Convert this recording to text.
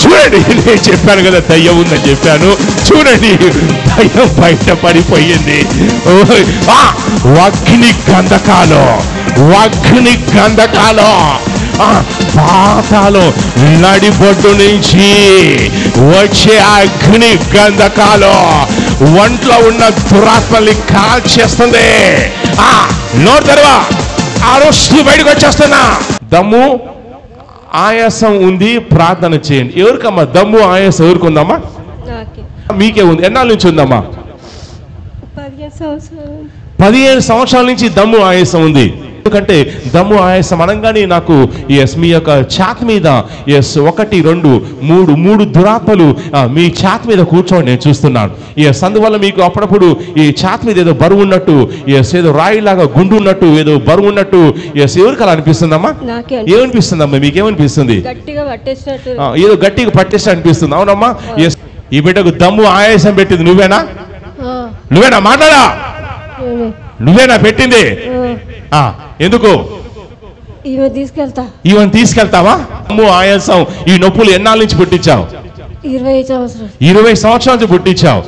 చూడండి, నేను చెప్పాను కదా దయ్యం ఉందని చెప్పాను. చూడండి, దయ్యం బయట పడిపోయింది. అగ్ని గంధకాలు, అగ్ని గంధకాలు, పాతాళం నడిబొడ్డు నుంచి వచ్చే అగ్ని గంధకాలు ఒంట్లో ఉన్న దురాత్మల్ని కాల్చేస్తుంది. నోరు తెరవా, ఆ రోజు బయటకు వచ్చేస్తున్నా. దమ్ము ఆయాసం ఉంది, ప్రార్థన చేయండి. ఎవరికమ్మా దమ్ము ఆయాసం? ఎవరికి ఉందమ్మా? మీకే ఉంది. ఎన్నాళ్ళ నుంచి ఉందమ్మా? 15 సంవత్సరాల నుంచి దమ్ము ఆయాసం ఉంది. ఎందుకంటే దమ్ము ఆయాసం అనగానే నాకు మీ యొక్క ఛాతి మీద 1, 2, 3 దురాత్మలు మీ ఛాతి మీద కూర్చోండి నేను చూస్తున్నాను. అందువల్ల మీకు అప్పుడప్పుడు ఈ ఛాతి మీద ఏదో బరువు ఉన్నట్టు, ఏదో రాయిలాగా గుండు ఉన్నట్టు, ఏదో బరువు ఉన్నట్టు ఎవరికి అలా అనిపిస్తుందమ్మా? ఏమనిపిస్తుందమ్మా? మీకేమనిపిస్తుంది? ఏదో గట్టిగా పట్టేసి అనిపిస్తుంది. అవునమ్మా? ఈ బిడ్డకు దమ్ము ఆయాసం పెట్టింది నువ్వేనా? నువ్వేనా? మాట్లాడా, నువ్వేనా పెట్టింది? ఎందుకు ఈవెన్ తీసుకెళ్తావా? ఆయాసం, ఈ నొప్పులు ఎన్నాళ్ళ నుంచి పుట్టించావు? 20 సంవత్సరాల నుంచి పుట్టించావు.